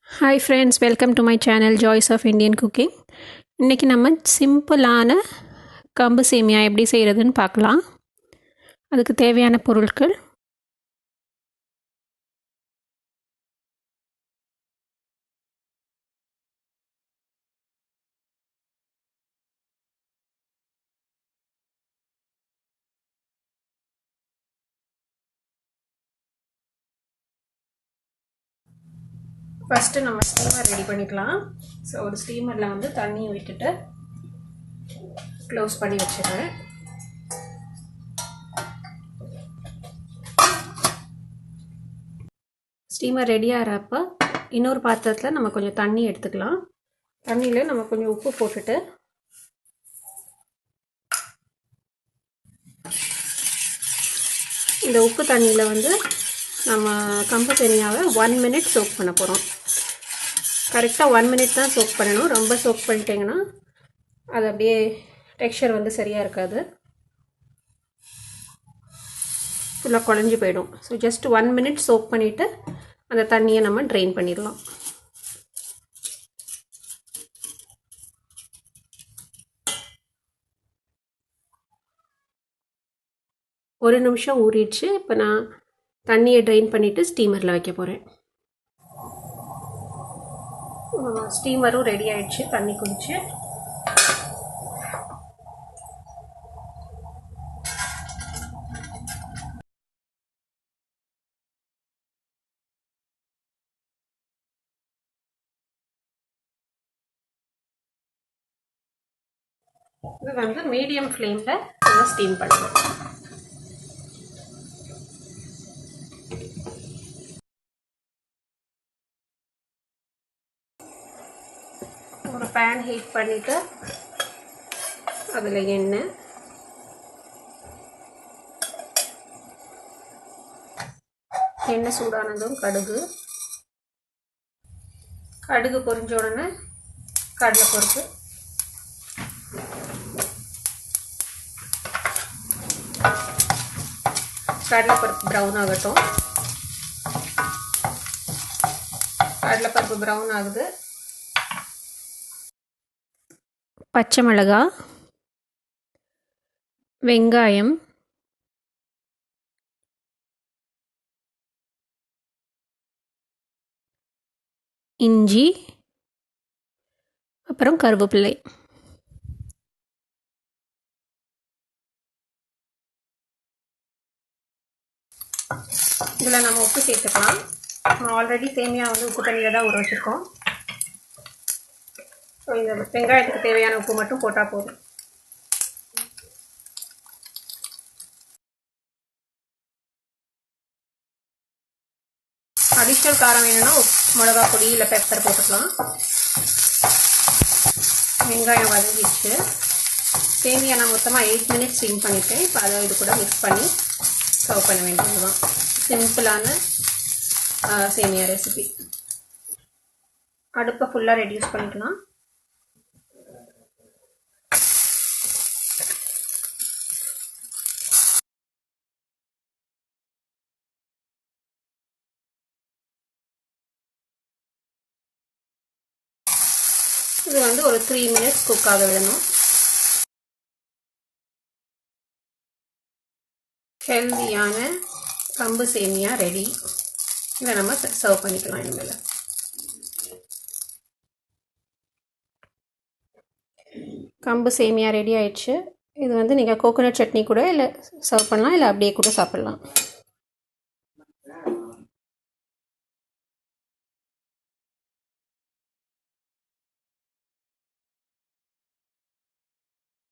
Hi friends, welcome to my channel Joys of Indian Cooking. இன்னைக்கு நம்ம சிம்பிளான கம்பு சேமியா எப்படி செய்யறதுன்னு பார்க்கலாம். அதுக்கு தேவையான பொருட்கள் ஃபர்ஸ்ட் நம்ம ஸ்டீமர் ரெடி பண்ணிக்கலாம். ஸோ ஒரு ஸ்டீமரில் வந்து தண்ணி விட்டுட்டு க்ளோஸ் பண்ணி வச்சிடுறேன். ஸ்டீமர் ரெடி ஆகிறப்ப இன்னொரு பாத்திரத்தில் நம்ம கொஞ்சம் தண்ணி எடுத்துக்கலாம். தண்ணியில் நம்ம கொஞ்சம் உப்பு போட்டுட்டு இந்த உப்பு தண்ணியில் வந்து நம்ம கம்பு சேமியாவை 1 minute சோக் பண்ண போகிறோம். கரெக்டாக 1 minute தான் சோக் பண்ணணும். ரொம்ப சோக் பண்ணிட்டீங்கன்னா அது அப்படியே டெக்ஸ்சர் வந்து சரியாக இருக்காது, ஃபுல்லாக குழஞ்சி போயிடும். ஸோ ஜஸ்ட் 1 minute சோக் பண்ணிவிட்டு அந்த தண்ணியை நம்ம ட்ரெயின் பண்ணிடலாம். ஒரு நிமிஷம் ஊறிடுச்சு. இப்போ நான் தண்ணியை ட்ரெயின் பண்ணிவிட்டு ஸ்டீமரில் வைக்க போகிறேன். ஸ்டீமரும் ரெடி ஆகிடுச்சு, தண்ணி குடிச்சு. இது வந்து மீடியம் ஃப்ளேமில் நம்ம ஸ்டீம் பண்ணணும். ஒரு பேன் ஹீட் பண்ணிவிட்டு அதில் எண்ணெய், சூடானதும் கடுகு பொரிஞ்ச உடனே கடலைப்பருப்பு, ப்ரௌன் ஆகட்டும். கடலைப்பருப்பு ப்ரௌன் ஆகுது. பச்சை மிளகாய், வெங்காயம், இஞ்சி, அப்புறம் கருவேப்பிலை. இதில் நம்ம உப்பு சேர்த்துக்கலாம். நம்ம ஆல்ரெடி சேமியா வந்து உப்பு தண்ணியில் தான் ஊற வச்சுருக்கோம். ஸோ இந்த வெங்காயத்துக்கு தேவையான உப்பு மட்டும் போட்டால் போதும். அடிஷ்னல் காரம் வேணும்னா மிளகா பொடி இல்லை பெப்பர் போட்டுக்கலாம். வெங்காயம் வதங்கிடுச்சு. சேமியா நான் மொத்தமாக 8 minutes ஸ்டீம் பண்ணிட்டேன். இப்போ அதை இது கூட மிக்ஸ் பண்ணி சர்வ் பண்ண வேண்டியது தான். சிம்பிளான சேமியா ரெசிபி. அடுப்பை ஃபுல்லாக ரெடியூஸ் பண்ணிக்கலாம். இது வந்து ஒரு 3 minutes குக் ஆக விடணும். ஹெல்தியான கம்பு சேமியா ரெடி. இதை நம்ம சர்வ் பண்ணிக்கலாம். இனிமேல் கம்பு சேமியா ரெடி ஆயிடுச்சு. இது வந்து நீங்கள் கோகோனட் சட்னி கூட இல்லை சர்வ் பண்ணலாம், இல்லை அப்படியே கூட சாப்பிட்லாம்.